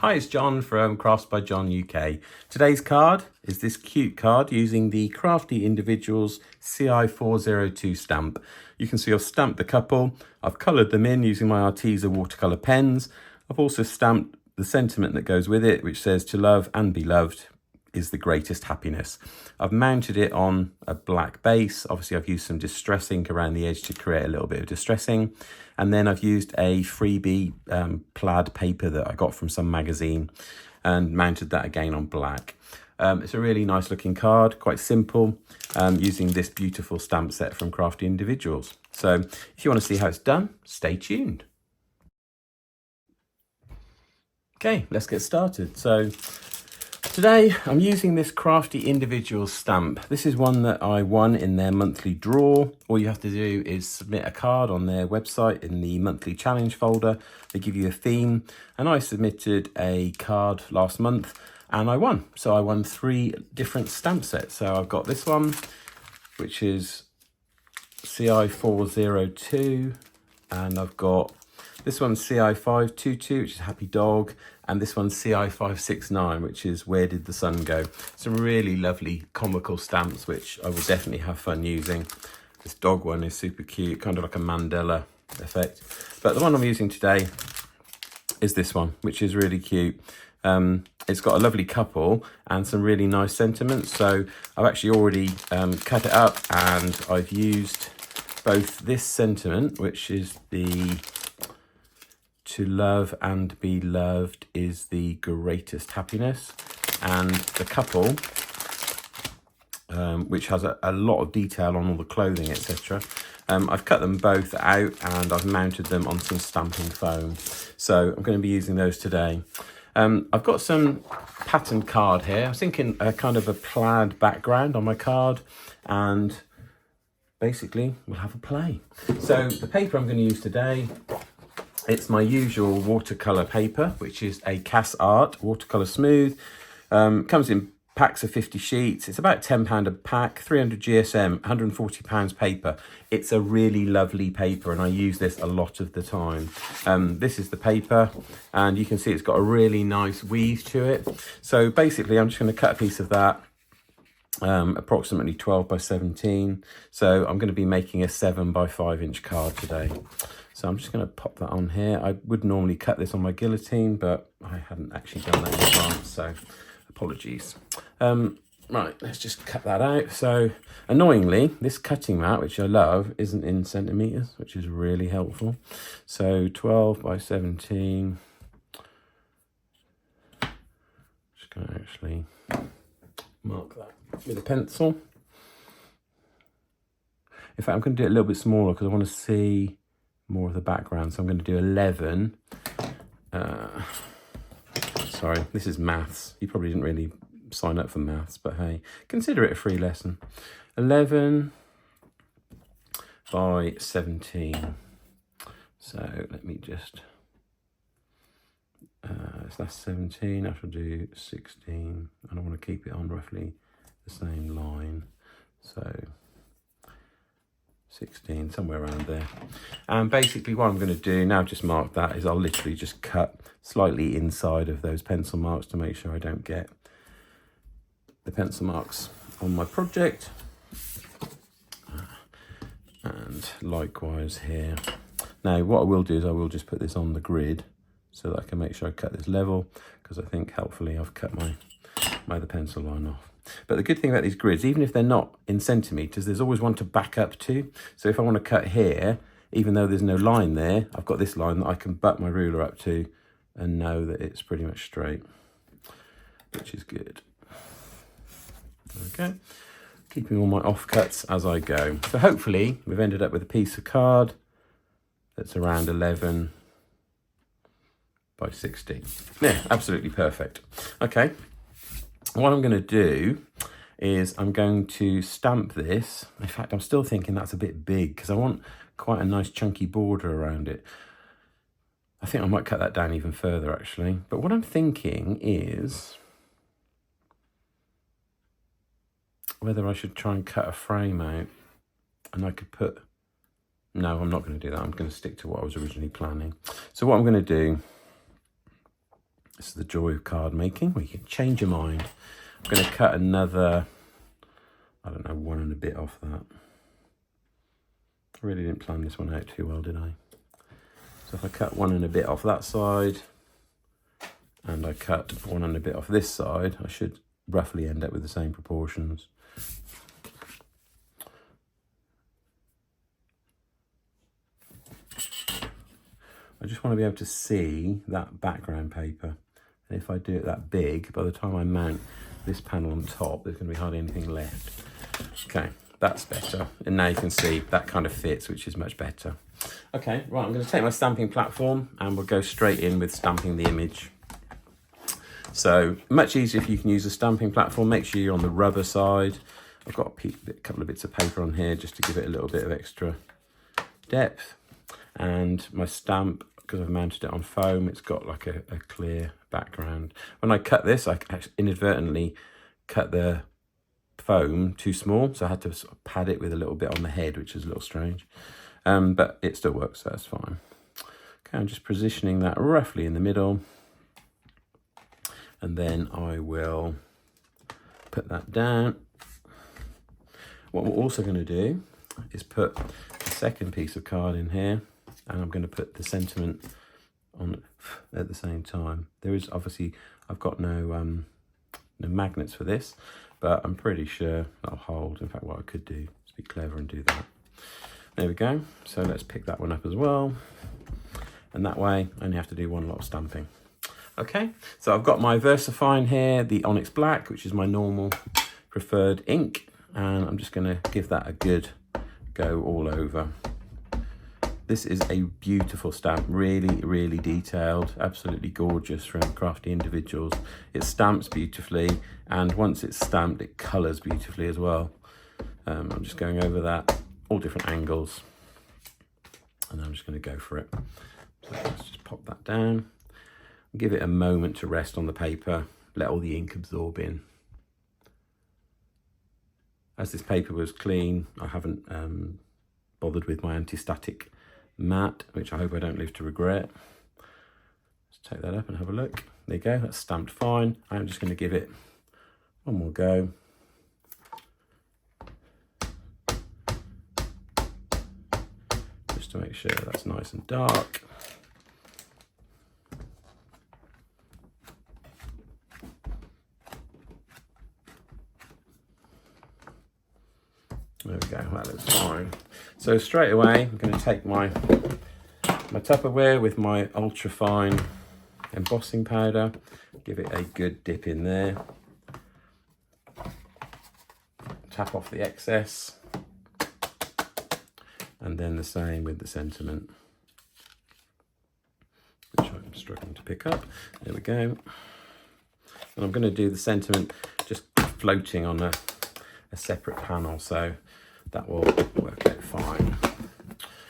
Hi, it's John from Crafts by John UK. Today's card is this cute card using the Crafty Individuals CI402 stamp. You can see I've stamped the couple, I've coloured them in using my Arteza watercolour pens. I've also stamped the sentiment that goes with it, which says to love and be loved is the greatest happiness. I've mounted it on a black base. Obviously I've used some distress ink around the edge to create a little bit of distressing. And then I've used a freebie plaid paper that I got from some magazine and mounted that again on black. It's a really nice looking card, quite simple, using this beautiful stamp set from Crafty Individuals. So if you want to see how it's done, stay tuned. Okay, let's get started. So today I'm using this Crafty Individuals stamp. This is one that I won in their monthly draw. All you have to do is submit a card on their website in the monthly challenge folder. They give you a theme, and I submitted a card last month and I won. So I won 3 different stamp sets. So I've got this one, which is CI402, and I've got this one's CI522, which is Happy Dog, and this one's CI569, which is Where Did the Sun Go? Some really lovely comical stamps, which I will definitely have fun using. This dog one is super cute, kind of like a Mandela effect. But the one I'm using today is this one, which is really cute. It's got a lovely couple and some really nice sentiments. So I've actually already cut it up, and I've used both this sentiment, which is the to love and be loved is the greatest happiness, and the couple, which has a lot of detail on all the clothing, etc. I've cut them both out and I've mounted them on some stamping foam. So I'm going to be using those today. I've got some pattern card here. I was thinking a kind of a plaid background on my card, and basically we'll have a play. So the paper I'm going to use today, it's my usual watercolour paper, which is a Cas Art Watercolour Smooth. Comes in packs of 50 sheets. It's about £10 a pack, 300 GSM, £140 paper. It's a really lovely paper, and I use this a lot of the time. This is the paper, and you can see it's got a really nice weave to it. So basically, I'm just going to cut a piece of that, approximately 12 by 17. So I'm going to be making a 7 by 5 inch card today. So I'm just going to pop that on here. I would normally cut this on my guillotine, but I hadn't actually done that in advance, so apologies. Right, let's just cut that out. So annoyingly, this cutting mat, which I love, isn't in centimetres, which is really helpful. So 12 by 17. Just going to actually mark that with a pencil. In fact, I'm going to do it a little bit smaller because I want to see more of the background. So I'm going to do 11. Sorry, this is maths. You probably didn't really sign up for maths, but hey, consider it a free lesson. 11 by 17. So let me just, so that's 17. I shall do 16, and I want to keep it on roughly the same line. So 16, somewhere around there. And basically what I'm going to do now, just mark that, is I'll literally just cut slightly inside of those pencil marks to make sure I don't get the pencil marks on my project. And likewise here. Now what I will do is I will just put this on the grid so that I can make sure I cut this level, because I think helpfully I've cut my other pencil line off. But the good thing about these grids, even if they're not in centimetres, there's always one to back up to. So if I want to cut here, even though there's no line there, I've got this line that I can butt my ruler up to and know that it's pretty much straight, which is good. Okay, keeping all my offcuts as I go. So hopefully we've ended up with a piece of card that's around 11 by 16. Yeah, absolutely perfect. Okay. What I'm going to do is I'm going to stamp this. In fact, I'm still thinking that's a bit big because I want quite a nice chunky border around it. I think I might cut that down even further actually. But what I'm thinking is whether I should try and cut a frame out, and I could put, no, I'm not going to do that. I'm going to stick to what I was originally planning. So what I'm going to do This is the joy of card making, where you can change your mind. I'm going to cut another, I don't know, 1 and a bit off that. I really didn't plan this one out too well, did I? So if I cut 1 and a bit off that side, and I cut 1 and a bit off this side, I should roughly end up with the same proportions. I just want to be able to see that background paper. And if I do it that big, by the time I mount this panel on top, there's going to be hardly anything left. Okay, that's better. And now you can see that kind of fits, which is much better. Okay, right, I'm going to take my stamping platform and we'll go straight in with stamping the image. So much easier if you can use a stamping platform. Make sure you're on the rubber side. I've got a couple of bits of paper on here just to give it a little bit of extra depth. And my stamp, because I've mounted it on foam, it's got like a clear background. When I cut this, I actually inadvertently cut the foam too small, so I had to sort of pad it with a little bit on the head, which is a little strange. But it still works, so that's fine. Okay, I'm just positioning that roughly in the middle. And then I will put that down. What we're also going to do is put the second piece of card in here, and I'm going to put the sentiment on at the same time. There is obviously, I've got no magnets for this, but I'm pretty sure that'll hold. In fact, what I could do is be clever and do that. There we go. So let's pick that one up as well. And that way I only have to do 1 lot of stamping. Okay, so I've got my VersaFine here, the Onyx Black, which is my normal preferred ink. And I'm just going to give that a good go all over. This is a beautiful stamp, really, really detailed, absolutely gorgeous from Crafty Individuals. It stamps beautifully, and once it's stamped, it colours beautifully as well. I'm just going over that, all different angles, and I'm just going to go for it. So let's just pop that down, give it a moment to rest on the paper, let all the ink absorb in. As this paper was clean, I haven't bothered with my anti-static mat, which I hope I don't live to regret. Let's take that up and have a look. There you go, that's stamped fine. I'm just going to give it 1 more go. Just to make sure that's nice and dark. There we go, that looks fine. So straight away, I'm going to take my Tupperware with my ultra fine embossing powder, give it a good dip in there, tap off the excess, and then the same with the sentiment, which I'm struggling to pick up. There we go. And I'm going to do the sentiment just floating on a separate panel, so that will work out fine.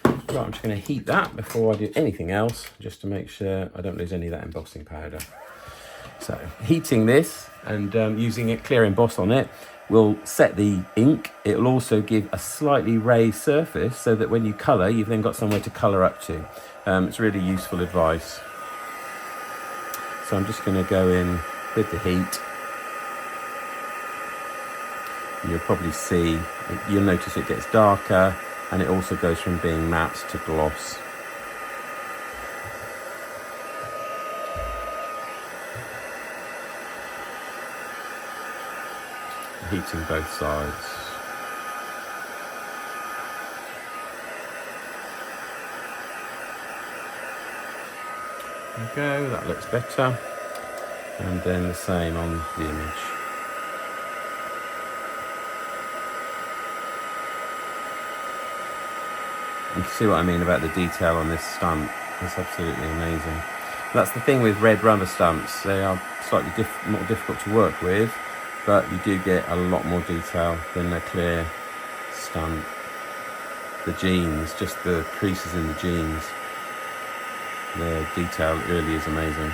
Right, I'm just going to heat that before I do anything else, just to make sure I don't lose any of that embossing powder. So heating this and using a clear emboss on it will set the ink. It will also give a slightly raised surface so that when you colour, you've then got somewhere to colour up to. It's really useful advice. So I'm just going to go in with the heat. You'll probably see, you'll notice it gets darker, and it also goes from being matte to gloss. Heating both sides. There we go, that looks better. And then the same on the image. You can see what I mean about the detail on this stamp. It's absolutely amazing. That's the thing with red rubber stamps. They are slightly more difficult to work with, but you do get a lot more detail than a clear stamp. The jeans, just the creases in the jeans, the detail really is amazing.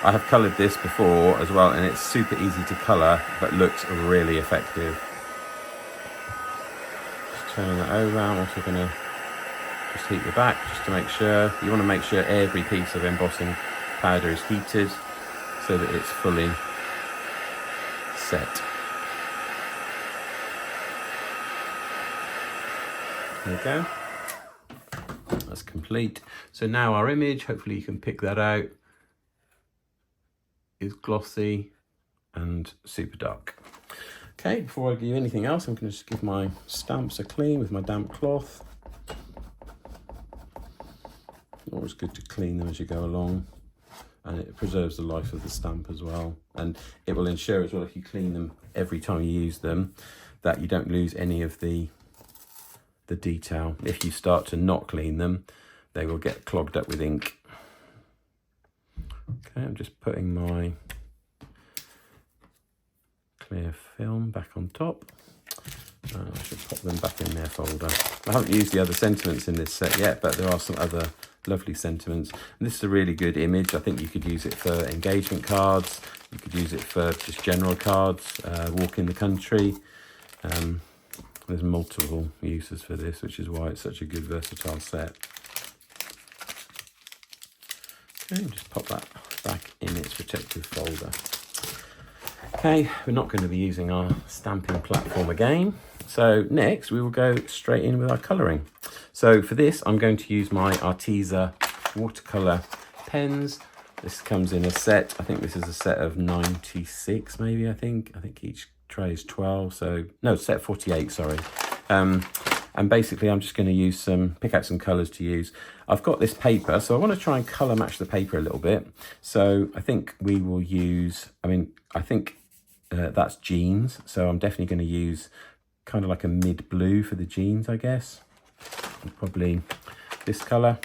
I have coloured this before as well, and it's super easy to colour, but looks really effective. Turning that over, I'm also going to just heat the back just to make sure. You want to make sure every piece of embossing powder is heated so that it's fully set. There we go. That's complete. So now our image, hopefully you can pick that out, is glossy and super dark. Okay, before I do anything else, I'm going to just give my stamps a clean with my damp cloth. Always good to clean them as you go along, and it preserves the life of the stamp as well. And it will ensure as well, if you clean them every time you use them, that you don't lose any of the detail. If you start to not clean them, they will get clogged up with ink. Okay, I'm just putting my clear film back on top. I should pop them back in their folder. I haven't used the other sentiments in this set yet, but there are some other lovely sentiments. And this is a really good image. I think you could use it for engagement cards. You could use it for just general cards, walk in the country. There's multiple uses for this, which is why it's such a good versatile set. Okay, just pop that back in its protective folder. Okay, we're not going to be using our stamping platform again. So next we will go straight in with our colouring. So for this, I'm going to use my Arteza watercolour pens. This comes in a set. I think this is a set of 96, maybe, I think each tray is 12, so no, set 48, sorry. And basically I'm just going to use pick out some colours to use. I've got this paper, so I want to try and colour match the paper a little bit. So I think we will use, that's jeans, so I'm definitely going to use kind of like a mid blue for the jeans, I guess. And probably this colour,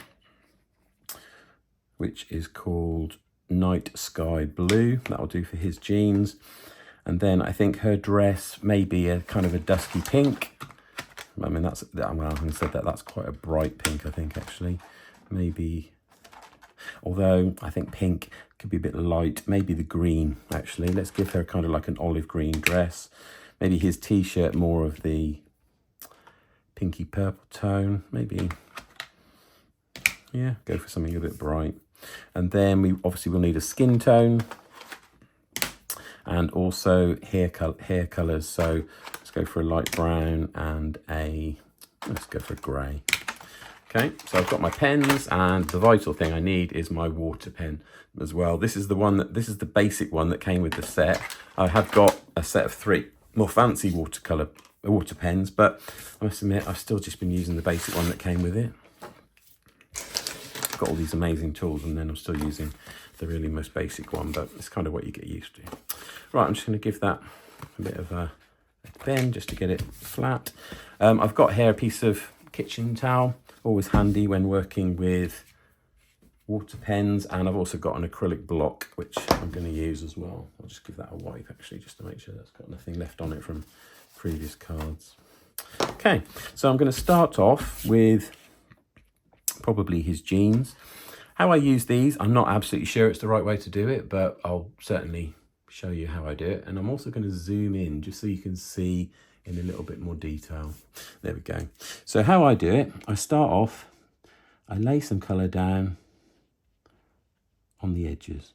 which is called Night Sky Blue. That'll do for his jeans. And then I think her dress may be a kind of a dusky pink. I mean, having said that, that's quite a bright pink, I think, actually. Maybe, although I think pink could be a bit light. Maybe the green, actually. Let's give her kind of like an olive green dress. Maybe his t-shirt more of the pinky purple tone. Maybe, yeah, go for something a bit bright. And then we obviously will need a skin tone. And also hair colours. So let's go for a light brown and let's go for a grey. Okay, so I've got my pens, and the vital thing I need is my water pen as well. This is the basic one that came with the set. I have got a set of 3 more fancy water pens, but I must admit I've still just been using the basic one that came with it. I've got all these amazing tools, and then I'm still using the really most basic one, but it's kind of what you get used to. Right, I'm just going to give that a bit of a bend just to get it flat. I've got here a piece of kitchen towel, always handy when working with water pens, and I've also got an acrylic block, which I'm going to use as well. I'll just give that a wipe, actually, just to make sure that's got nothing left on it from previous cards. Okay, so I'm going to start off with probably his jeans. How I use these, I'm not absolutely sure it's the right way to do it, but I'll certainly show you how I do it. And I'm also going to zoom in just so you can see in a little bit more detail. There we go. So how I do it, I start off, I lay some colour down on the edges.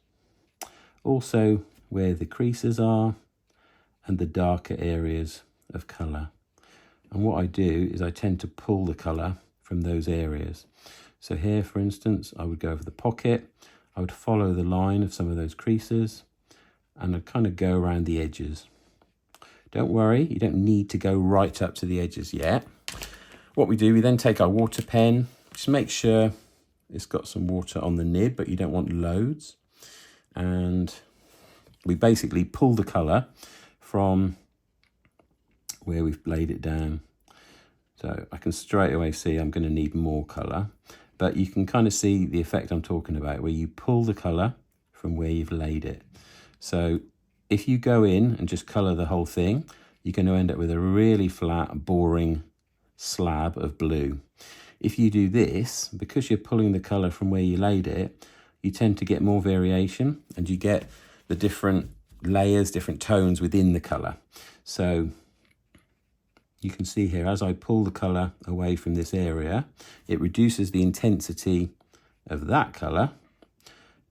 Also where the creases are and the darker areas of colour. And what I do is I tend to pull the colour from those areas. So here, for instance, I would go over the pocket. I would follow the line of some of those creases, and I'd kind of go around the edges. Don't worry, you don't need to go right up to the edges yet. What we do, we then take our water pen, just make sure it's got some water on the nib, but you don't want loads. And we basically pull the colour from where we've laid it down. So I can straight away see I'm going to need more colour, but you can kind of see the effect I'm talking about, where you pull the colour from where you've laid it. So if you go in and just colour the whole thing, you're going to end up with a really flat, boring slab of blue. If you do this, because you're pulling the colour from where you laid it, you tend to get more variation, and you get the different layers, different tones within the colour. So you can see here, as I pull the colour away from this area, it reduces the intensity of that colour,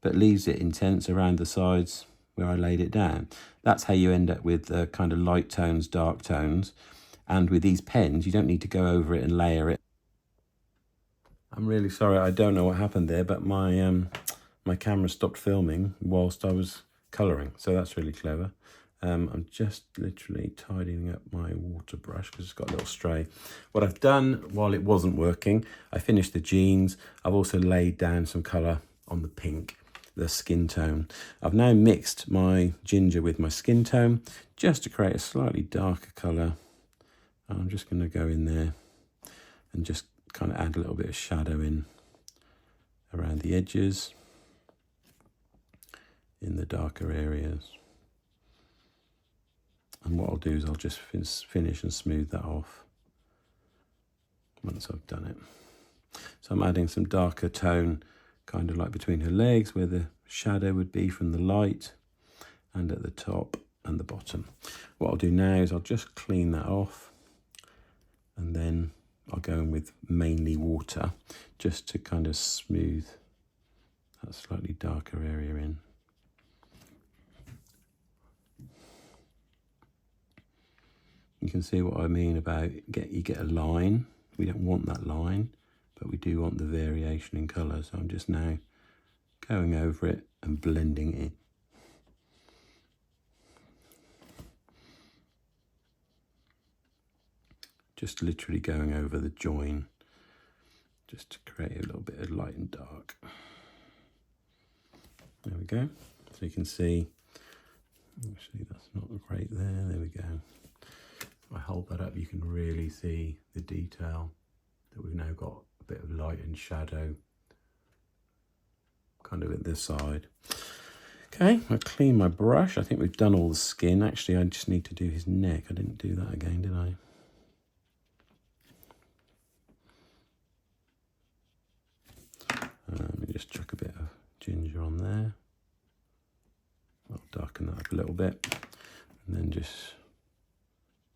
but leaves it intense around the sides where I laid it down. That's how you end up with kind of light tones, dark tones. And with these pens, you don't need to go over it and layer it. I'm really sorry, I don't know what happened there, but my camera stopped filming whilst I was colouring, so that's really clever. I'm just literally tidying up my water brush because it's got a little stray. What I've done while it wasn't working, I finished the jeans. I've also laid down some colour on the pink, the skin tone. I've now mixed my ginger with my skin tone just to create a slightly darker colour. I'm just going to go in there and just kind of add a little bit of shadow in around the edges in the darker areas. And what I'll do is I'll just finish and smooth that off once I've done it. So I'm adding some darker tone kind of like between her legs where the shadow would be from the light, and at the top and the bottom. What I'll do now is I'll just clean that off, and then I'll go in with mainly water just to kind of smooth that slightly darker area in. You can see what I mean about you get a line. We don't want that line, but we do want the variation in colour. So I'm just now going over it and blending it. Just literally going over the join, just to create a little bit of light and dark. There we go. So you can see, actually that's not great there. There we go. If I hold that up, you can really see the detail that we've now got a bit of light and shadow kind of at this side. Okay, I'll clean my brush. I think we've done all the skin. Actually, I just need to do his neck. I didn't do that again, did I? Let me just chuck a bit of ginger on there. I'll darken that up a little bit and then just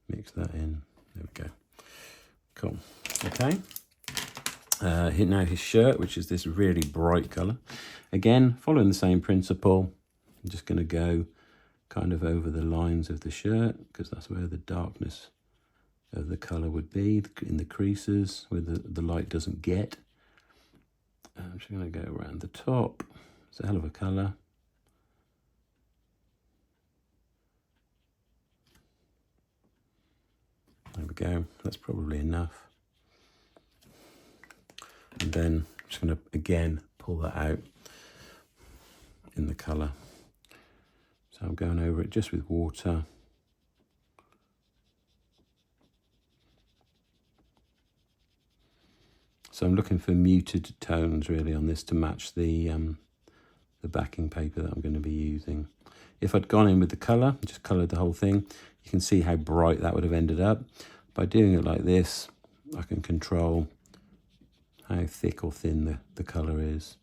mix that in. There we go. Cool. Okay. Now his shirt, which is this really bright colour. Again, following the same principle, I'm just going to go kind of over the lines of the shirt because that's where the darkness of the colour would be, in the creases where the light doesn't get. I'm just going to go around the top. It's a hell of a colour. There we go. That's probably enough. And then I'm just going to, again, pull that out in the colour. So I'm going over it just with water. So I'm looking for muted tones really on this to match the backing paper that I'm going to be using. If I'd gone in with the colour, just coloured the whole thing, you can see how bright that would have ended up. By doing it like this, I can control how thick or thin the colour is.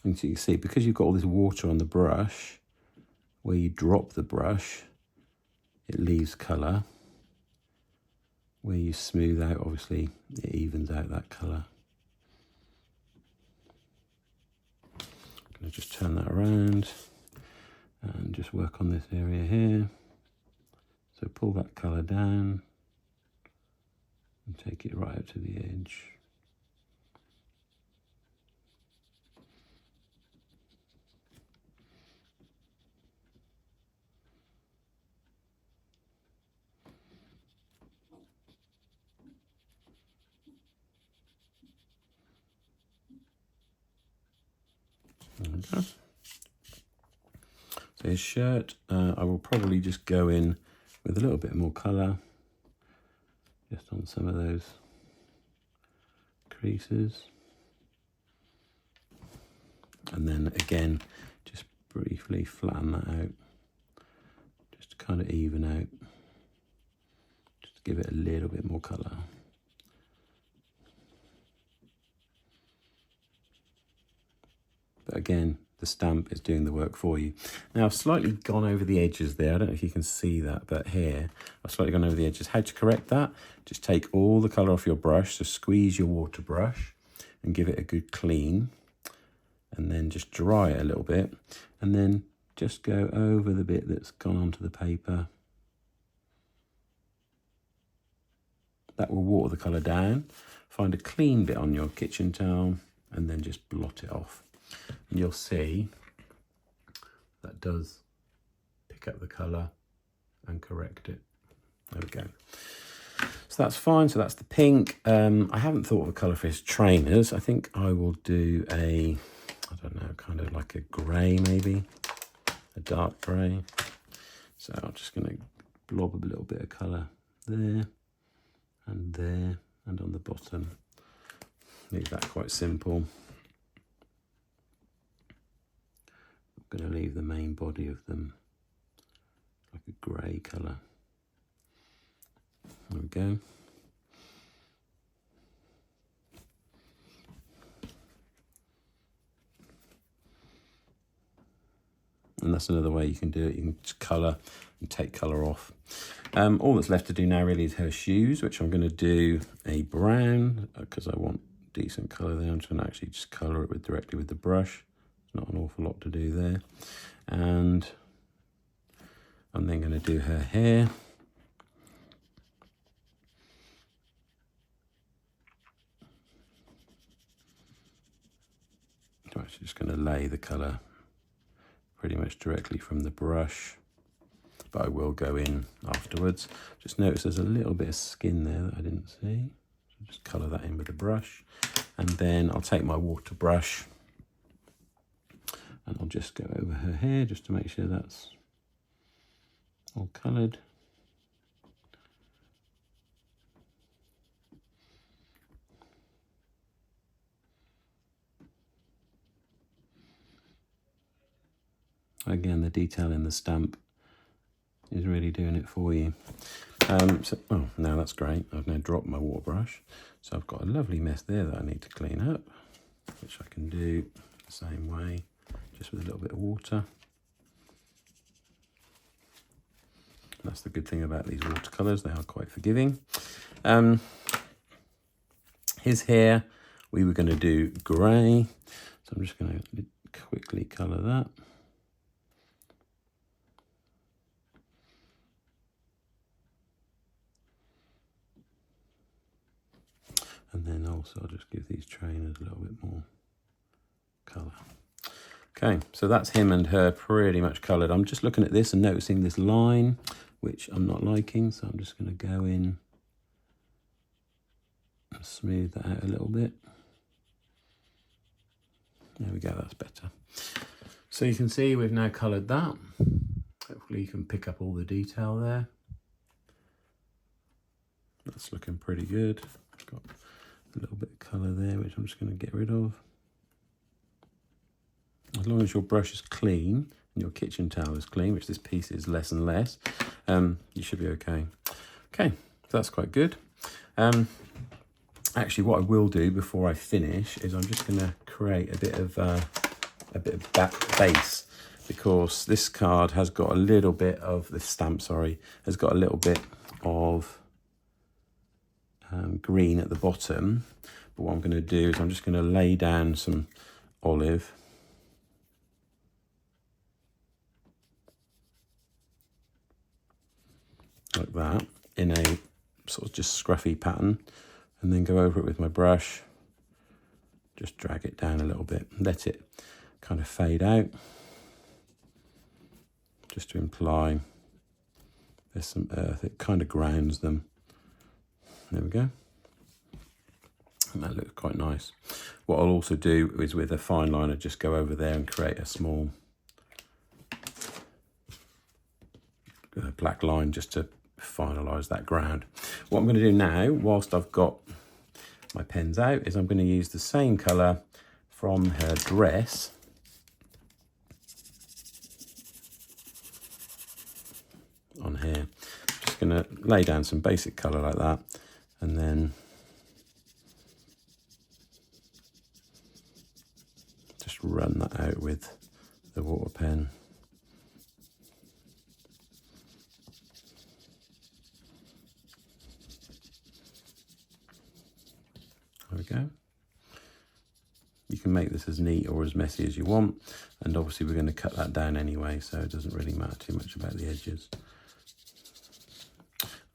And so you can see, because you've got all this water on the brush, where you drop the brush, it leaves colour. Where you smooth out, obviously, it evens out that colour. I'm going to just turn that around and just work on this area here. So pull that colour down and take it right up to the edge. There we go. So his shirt, I will probably just go in with a little bit more colour, just on some of those creases. And then again, just briefly flatten that out, just to kind of even out, just to give it a little bit more colour. But again, the stamp is doing the work for you. Now I've slightly gone over the edges there. I don't know if you can see that, but here I've slightly gone over the edges. How to correct that? Just take all the colour off your brush, so squeeze your water brush and give it a good clean, and then just dry it a little bit, and then just go over the bit that's gone onto the paper. That will water the colour down. Find a clean bit on your kitchen towel and then just blot it off. And you'll see that does pick up the colour and correct it. There we go. So that's fine. So that's the pink. I haven't thought of a colour for his trainers. I think I will do a, I don't know, kind of like a grey maybe, a dark grey. So I'm just going to blob a little bit of colour there and there and on the bottom. Leave that quite simple. I'm going to leave the main body of them like a grey colour. There we go. And that's another way you can do it. You can just colour and take colour off. All that's left to do now really is her shoes, which I'm going to do a brown because I want decent colour there. I'm just going to actually just colour it directly with the brush. There's not an awful lot to do there. And I'm then going to do her hair. I'm actually just going to lay the colour pretty much directly from the brush, but I will go in afterwards. Just notice there's a little bit of skin there that I didn't see. So just colour that in with the brush, and then I'll take my water brush and I'll just go over her hair just to make sure that's all coloured. Again, the detail in the stamp is really doing it for you. Oh, now that's great. I've now dropped my water brush. So I've got a lovely mess there that I need to clean up, which I can do the same way, just with a little bit of water. That's the good thing about these watercolours, they are quite forgiving. His hair, we were going to do grey. So I'm just going to quickly colour that. And then also I'll just give these trainers a little bit more colour. Okay, so that's him and her pretty much coloured. I'm just looking at this and noticing this line, which I'm not liking. So I'm just going to go in and smooth that out a little bit. There we go, that's better. So you can see we've now coloured that. Hopefully you can pick up all the detail there. That's looking pretty good. It's got a little bit of colour there, which I'm just going to get rid of. As long as your brush is clean and your kitchen towel is clean, which this piece is less and less, you should be okay. Okay, so that's quite good. Actually, what I will do before I finish is I'm just going to create a bit of back base, because this card has got a little bit of, this stamp, sorry, has got a little bit of green at the bottom. But what I'm going to do is I'm just going to lay down some olive. Like that, in a sort of just scruffy pattern, and then go over it with my brush. Just drag it down a little bit, let it kind of fade out, just to imply there's some earth. It kind of grounds them. There we go. And that looks quite nice. What I'll also do is with a fine liner, just go over there and create a small black line just to finalise that ground. What I'm going to do now, whilst I've got my pens out, is I'm going to use the same colour from her dress. On here. Just going to lay down some basic colour like that, and then just run that out with the water pen. There we go. You can make this as neat or as messy as you want, and obviously we're going to cut that down anyway, so it doesn't really matter too much about the edges.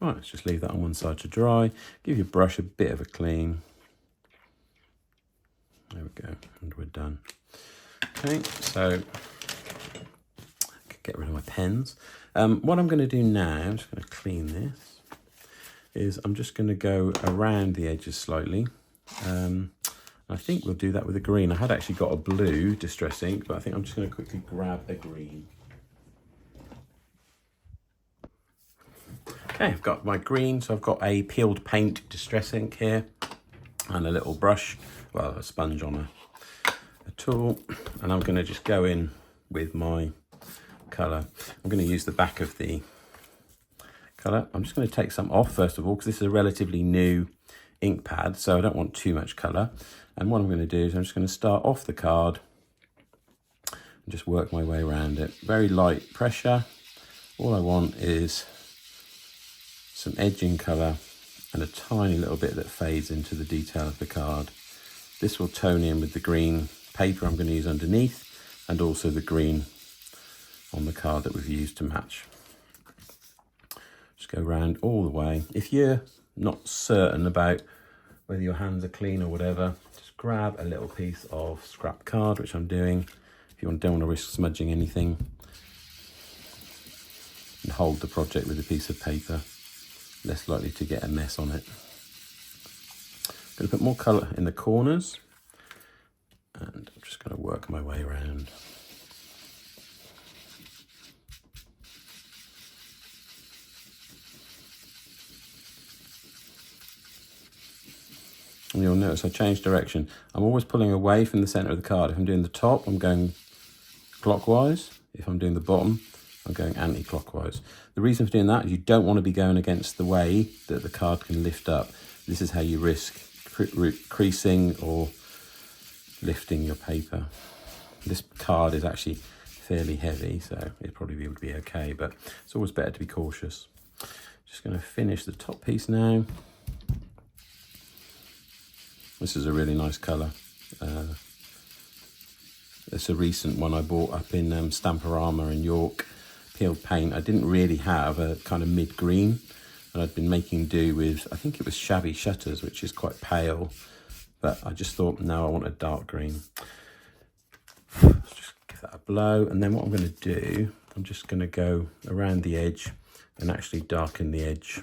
Right, let's just leave that on one side to dry. Give your brush a bit of a clean. There we go, and we're done. Okay, so I can get rid of my pens. What I'm going to do now, I'm just going to clean this, is I'm just going to go around the edges slightly. I think we'll do that with a green. I had actually got a blue Distress ink, but I think I'm just going to quickly grab a green. Okay, I've got my green, so I've got a peeled paint Distress ink here and a little brush, well, a sponge on a tool, and I'm going to just go in with my colour. I'm going to use the back of the colour. I'm just going to take some off first of all, because this is a relatively new ink pad, so I don't want too much colour. And what I'm going to do is I'm just going to start off the card and just work my way around it. Very light pressure. All I want is some edging colour and a tiny little bit that fades into the detail of the card. This will tone in with the green paper I'm going to use underneath, and also the green on the card that we've used to match. Just go around all the way. If you're not certain about whether your hands are clean or whatever, just grab a little piece of scrap card, which I'm doing. If you don't want to risk smudging anything, and hold the project with a piece of paper, less likely to get a mess on it. I'm going to put more colour in the corners, and I'm just going to work my way around. And you'll notice I changed direction. I'm always pulling away from the centre of the card. If I'm doing the top, I'm going clockwise. If I'm doing the bottom, I'm going anti-clockwise. The reason for doing that is you don't want to be going against the way that the card can lift up. This is how you risk creasing or lifting your paper. This card is actually fairly heavy, so it probably would be okay, but it's always better to be cautious. Just going to finish the top piece now. This is a really nice colour. It's a recent one I bought up in Stamperama in York. Peeled paint. I didn't really have a kind of mid-green, and I'd been making do with, I think it was Shabby Shutters, which is quite pale, but I just thought, no, I want a dark green. Let's just give that a blow, and then what I'm going to do, I'm just going to go around the edge and actually darken the edge.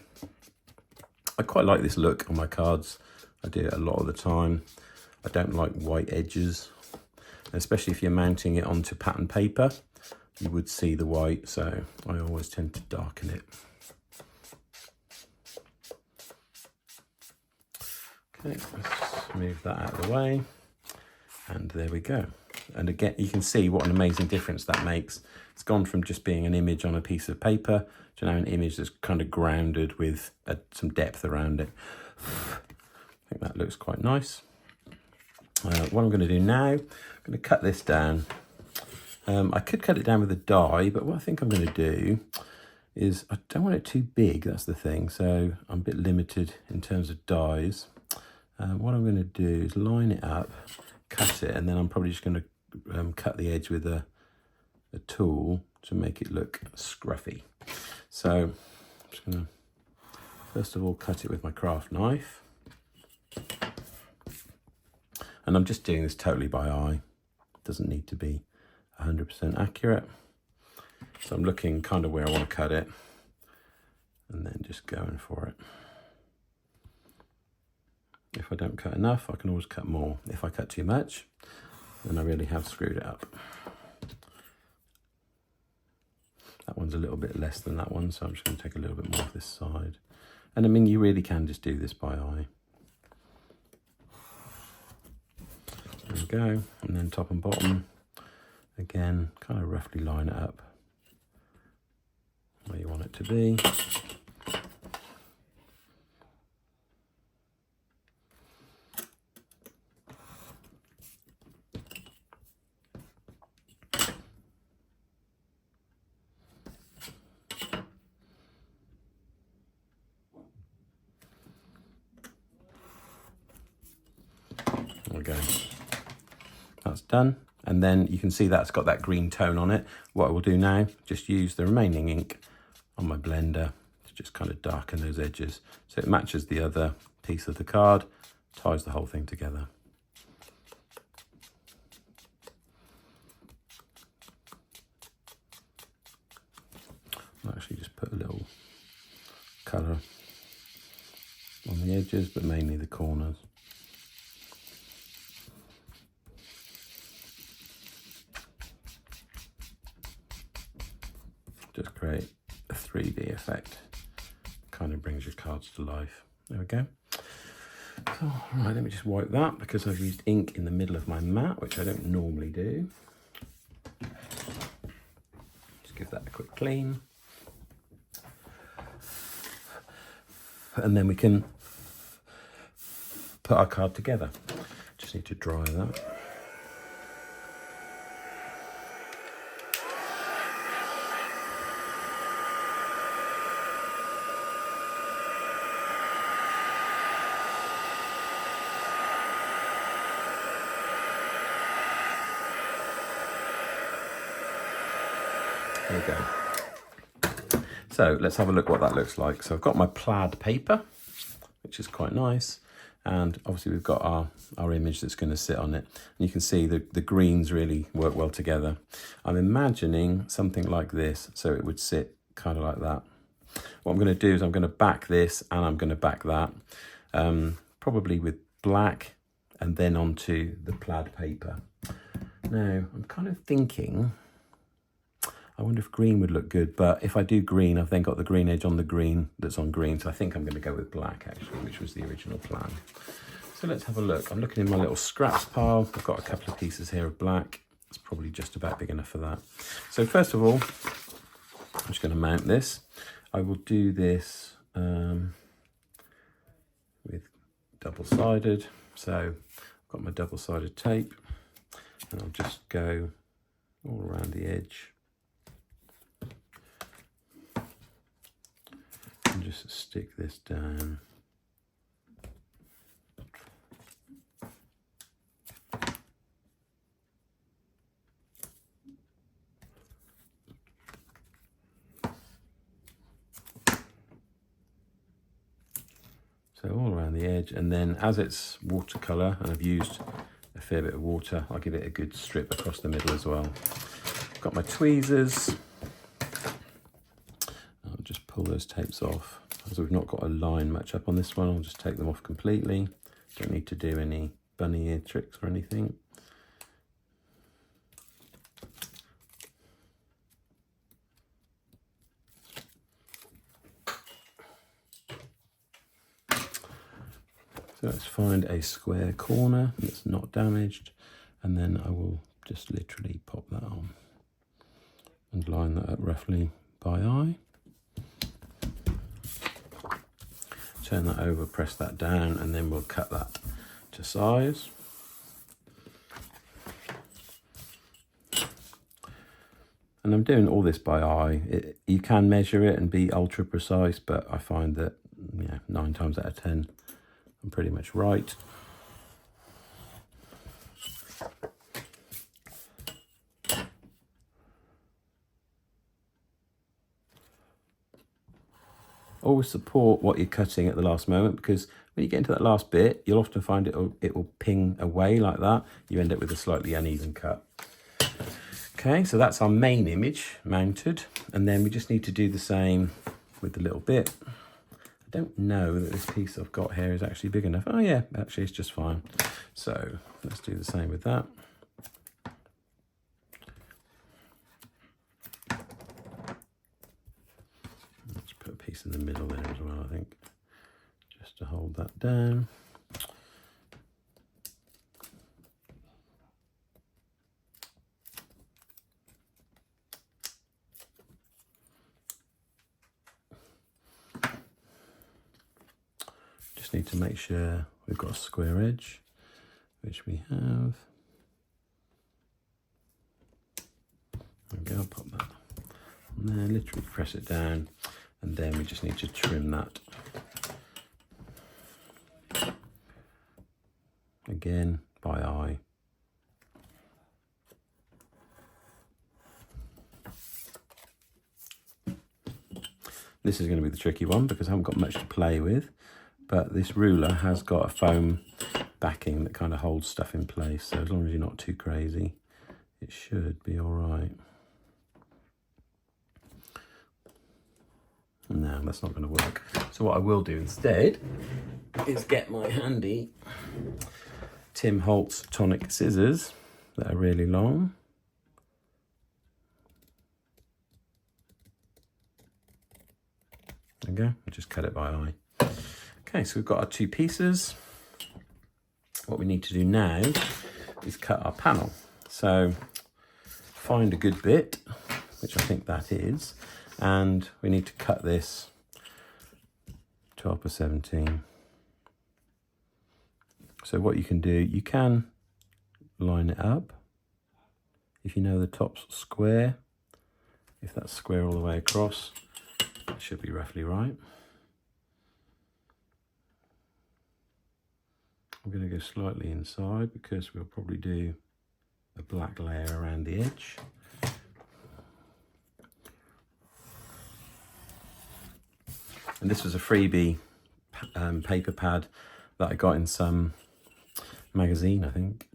I quite like this look on my cards. I do it a lot of the time. I don't like white edges, especially if you're mounting it onto pattern paper. You would see the white, so I always tend to darken it. Okay, let's move that out of the way, and there we go. And again, you can see what an amazing difference that makes. It's gone from just being an image on a piece of paper to now an image that's kind of grounded with some depth around it. I think that looks quite nice. What I'm going to do now, I'm going to cut this down. I could cut it down with a die, but what I think I'm going to do is I don't want it too big, that's the thing, so I'm a bit limited in terms of dies. What I'm going to do is line it up, cut it, and then I'm probably just going to cut the edge with a tool to make it look scruffy. So I'm just going to first of all cut it with my craft knife. And I'm just doing this totally by eye. It doesn't need to be 100% accurate. So I'm looking kind of where I want to cut it and then just going for it. If I don't cut enough, I can always cut more. If I cut too much, then I really have screwed it up. That one's a little bit less than that one, so I'm just going to take a little bit more of this side. And I mean, you really can just do this by eye. There we go, and then top and bottom, again, kind of roughly line it up where you want it to be. go. That's done. And then you can see that's got that green tone on it. What I will do now, just use the remaining ink on my blender to just kind of darken those edges so it matches the other piece of the card, ties the whole thing together. I'll actually just put a little colour on the edges, but mainly the corners. Just create a 3D effect. Kind of brings your cards to life. There we go. So, all right, let me just wipe that because I've used ink in the middle of my mat, which I don't normally do. Just give that a quick clean. And then we can put our card together. Just need to dry that. There we go. So let's have a look what that looks like. So I've got my plaid paper, which is quite nice. And obviously we've got our image that's going to sit on it. And you can see the greens really work well together. I'm imagining something like this, so it would sit kind of like that. What I'm going to do is I'm going to back this and I'm going to back that, probably with black and then onto the plaid paper. Now, I'm kind of thinking, I wonder if green would look good, but if I do green, I've then got the green edge on the green that's on green. So I think I'm going to go with black actually, which was the original plan. So let's have a look. I'm looking in my little scraps pile. I've got a couple of pieces here of black. It's probably just about big enough for that. So first of all, I'm just going to mount this. I will do this with double-sided. So I've got my double-sided tape and I'll just go all around the edge. And just stick this down. So all around the edge, and then as it's watercolour, and I've used a fair bit of water, I'll give it a good strip across the middle as well. I've got my tweezers. I'll just pull those tapes off. As we've not got a line match up on this one, I'll just take them off completely. Don't need to do any bunny ear tricks or anything. So let's find a square corner that's not damaged, and then I will just literally pop that on and line that up roughly by eye. Turn that over, press that down, and then we'll cut that to size. And I'm doing all this by eye. You can measure it and be ultra precise, but I find that 9 times out of 10, I'm pretty much right. Always support what you're cutting at the last moment, because when you get into that last bit, you'll often find it will ping away like that. You end up with a slightly uneven cut. Okay, so that's our main image mounted, and then we just need to do the same with the little bit. I don't know that this piece I've got here is actually big enough. Oh yeah, actually it's just fine. So let's do the same with that. Let's put a piece in the middle there as well, I think, just to hold that down. Need to make sure we've got a square edge, which we have. There we go, I'll pop that on there, literally press it down, and then we just need to trim that. Again, by eye. This is going to be the tricky one because I haven't got much to play with, but this ruler has got a foam backing that kind of holds stuff in place, so as long as you're not too crazy, it should be all right. No, that's not going to work. So what I will do instead is get my handy Tim Holtz tonic scissors that are really long. There we go, I'll just cut it by eye. Okay, so we've got our two pieces. What we need to do now is cut our panel. So find a good bit, which I think that is, and we need to cut this 12 by 17. So what you can do, you can line it up. If you know the top's square, if that's square all the way across, it should be roughly right. I'm going to go slightly inside because we'll probably do a black layer around the edge. And this was a freebie paper pad that I got in some magazine, I think.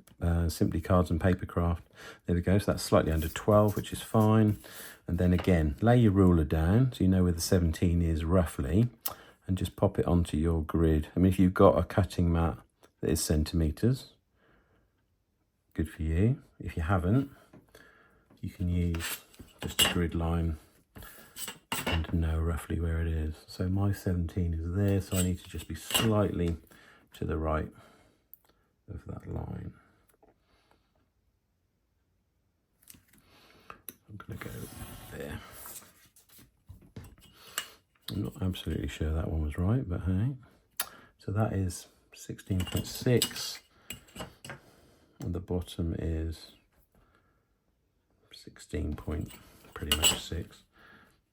Simply Cards and Papercraft. There we go, so that's slightly under 12, which is fine. And then again, lay your ruler down so you know where the 17 is roughly, and just pop it onto your grid. I mean, if you've got a cutting mat that is centimetres, good for you. If you haven't, you can use just a grid line and know roughly where it is. So my 17 is there, so I need to just be slightly to the right of that line. I'm going to go there. I'm not absolutely sure that one was right, but hey. So that is 16.6, and the bottom is 16 point pretty much 6.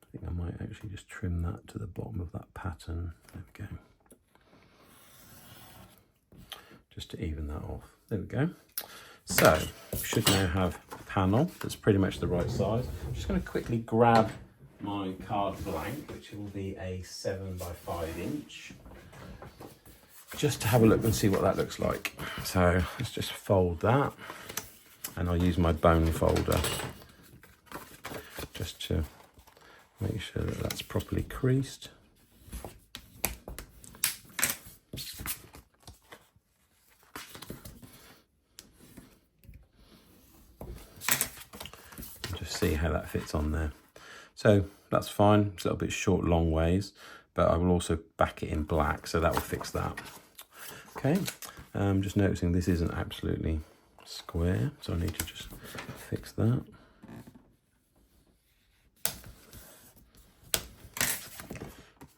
I think I might actually just trim that to the bottom of that pattern. There we go. Just to even that off. There we go. So we should now have a panel that's pretty much the right size. I'm just going to quickly grab my card blank, which will be a 7 by 5 inch, just to have a look and see what that looks like. So let's just fold that, and I'll use my bone folder just to make sure that that's properly creased. Just see how that fits on there. So that's fine. It's a little bit short long ways, but I will also back it in black, so that will fix that. Okay, just noticing this isn't absolutely square, so I need to just fix that.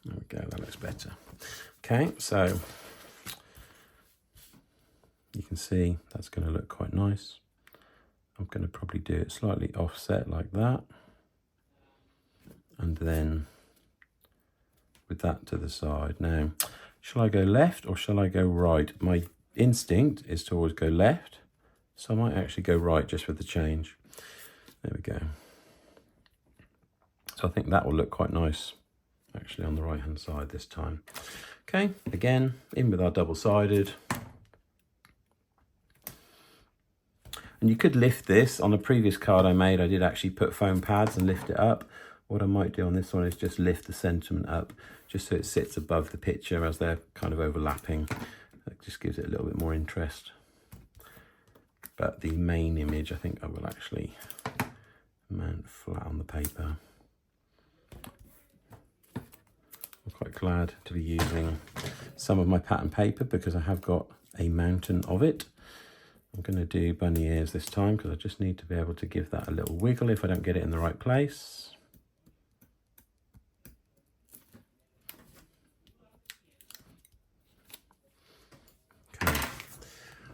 There we go, that looks better. Okay, so you can see that's going to look quite nice. I'm going to probably do it slightly offset like that, and then with that to the side. Now, shall I go left or shall I go right? My instinct is to always go left, so I might actually go right just with the change. There we go. So I think that will look quite nice actually on the right hand side this time. Okay, again, in with our double-sided. And you could lift this. On a previous card I made, I did actually put foam pads and lift it up. What I might do on this one is just lift the sentiment up, just so it sits above the picture as they're kind of overlapping. That just gives it a little bit more interest. But the main image, I think I will actually mount flat on the paper. I'm quite glad to be using some of my pattern paper because I have got a mountain of it. I'm going to do bunny ears this time because I just need to be able to give that a little wiggle if I don't get it in the right place. Okay,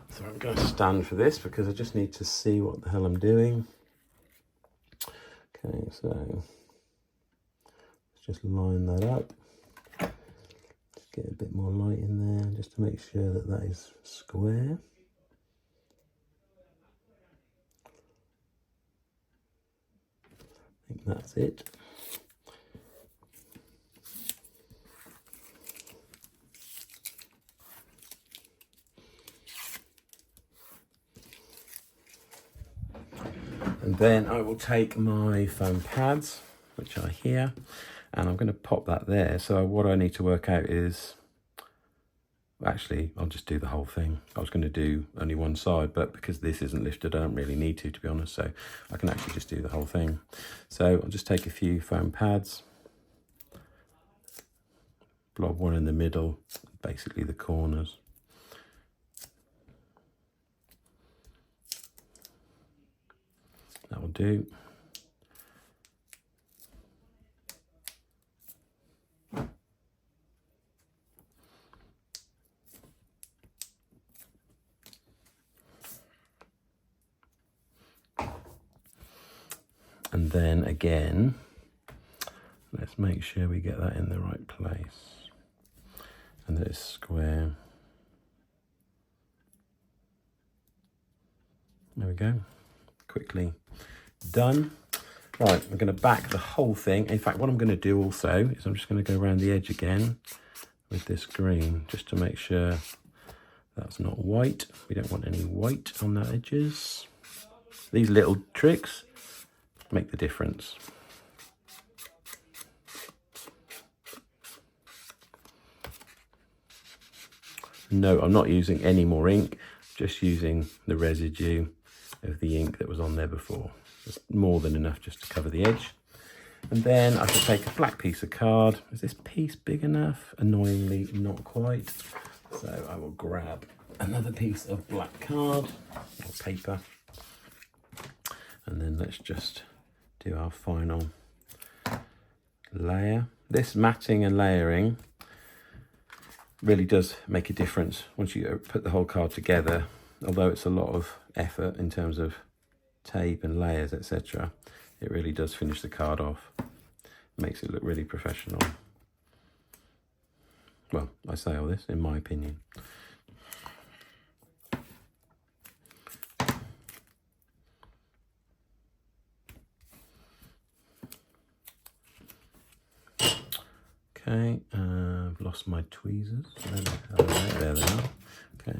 so I'm going to stand for this because I just need to see what the hell I'm doing. Okay, so let's just line that up. Just get a bit more light in there just to make sure that that is square. think that's it. And then I will take my foam pads, which are here, and I'm going to pop that there. So what I need to work out is, actually, I'll just do the whole thing. I was going to do only one side, but because this isn't lifted, I don't really need to be honest. So I can actually just do the whole thing. So I'll just take a few foam pads, blob one in the middle, basically the corners. That will do. And then again, let's make sure we get that in the right place and that it's square. There we go. Quickly done. Right, I'm going to back the whole thing. In fact, what I'm going to do also is I'm just going to go around the edge again with this green, just to make sure that's not white. We don't want any white on the edges. These little tricks make the difference. No, I'm not using any more ink, just using the residue of the ink that was on there before. It's more than enough just to cover the edge. And then I can take a black piece of card. Is this piece big enough? Annoyingly, not quite. So I will grab another piece of black card or paper. And then let's just do our final layer. This matting and layering really does make a difference once you put the whole card together. Although it's a lot of effort in terms of tape and layers, etc., it really does finish the card off. Makes it look really professional. Well, I say all this in my opinion. Okay, I've lost my tweezers. There they are. Okay.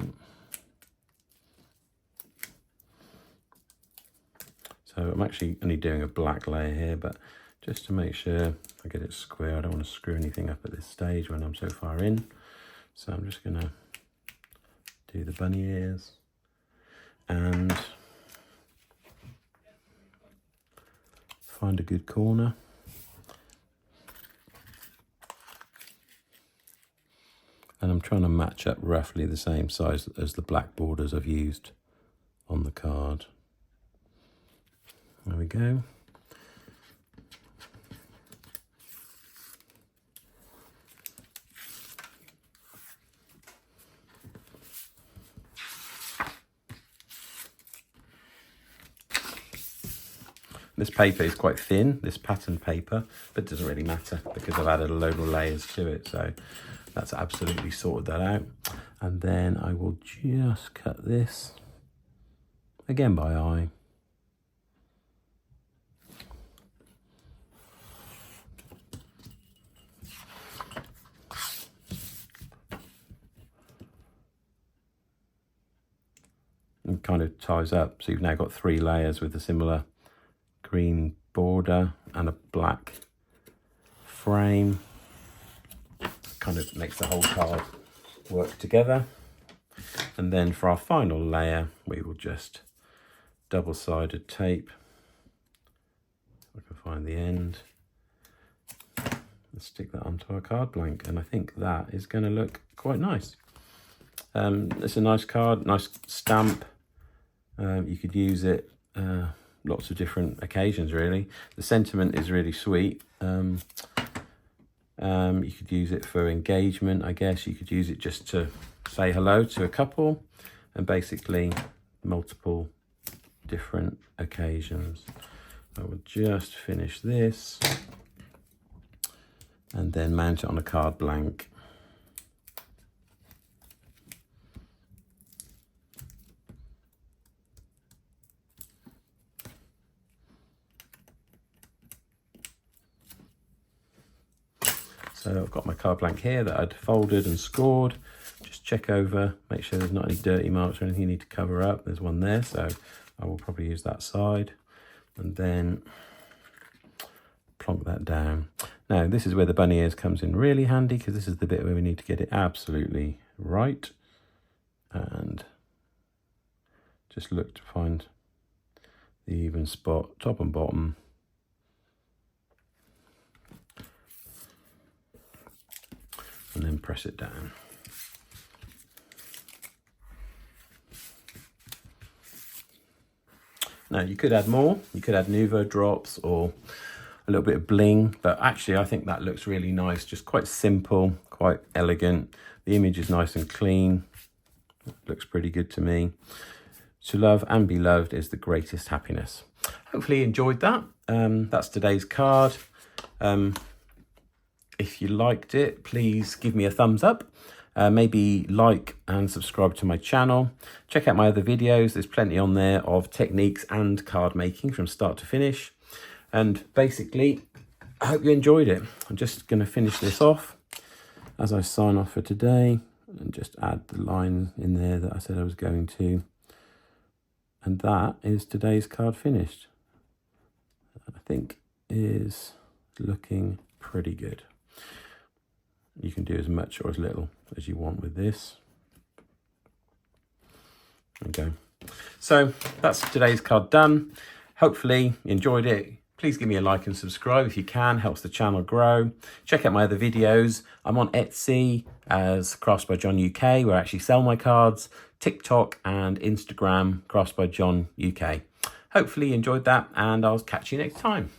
So I'm actually only doing a black layer here, but just to make sure I get it square, I don't want to screw anything up at this stage when I'm so far in. So I'm just going to do the bunny ears and find a good corner. And I'm trying to match up roughly the same size as the black borders I've used on the card. There we go. This paper is quite thin, this pattern paper, but it doesn't really matter because I've added a load of layers to it. So that's absolutely sorted that out. And then I will just cut this again by eye. And kind of ties up. So you've now got 3 layers with a similar green border and a black frame. Kind of makes the whole card work together. And then for our final layer, we will just double-sided tape. I can find the end. Let's stick that onto our card blank, and I think that is going to look quite nice. It's a nice card, nice stamp. You could use it lots of different occasions, really. The sentiment is really sweet. You could use it for engagement, I guess. You could use it just to say hello to a couple, and basically multiple different occasions. I will just finish this and then mount it on a card blank. So I've got my card blank here that I'd folded and scored. Just check over, make sure there's not any dirty marks or anything you need to cover up. There's one there, so I will probably use that side. And then plonk that down. Now this is where the bunny ears comes in really handy, because this is the bit where we need to get it absolutely right. And just look to find the even spot, top and bottom. And then press it down. Now you could add more, you could add Nuvo drops or a little bit of bling, but actually I think that looks really nice, just quite simple, quite elegant. The image is nice and clean, it looks pretty good to me. To love and be loved is the greatest happiness. Hopefully you enjoyed that. That's today's card. If you liked it, please give me a thumbs up. Maybe like and subscribe to my channel. Check out my other videos. There's plenty on there of techniques and card making from start to finish. And basically, I hope you enjoyed it. I'm just going to finish this off as I sign off for today and just add the line in there that I said I was going to. And that is today's card finished. I think is looking pretty good. You can do as much or as little as you want with this. Okay, so that's today's card done. Hopefully you enjoyed it. Please give me a like and subscribe if you can, helps the channel grow. Check out my other videos. I'm on Etsy as Crafts by John UK, where I actually sell my cards, TikTok and Instagram, Crafts by John UK. Hopefully you enjoyed that, and I'll catch you next time.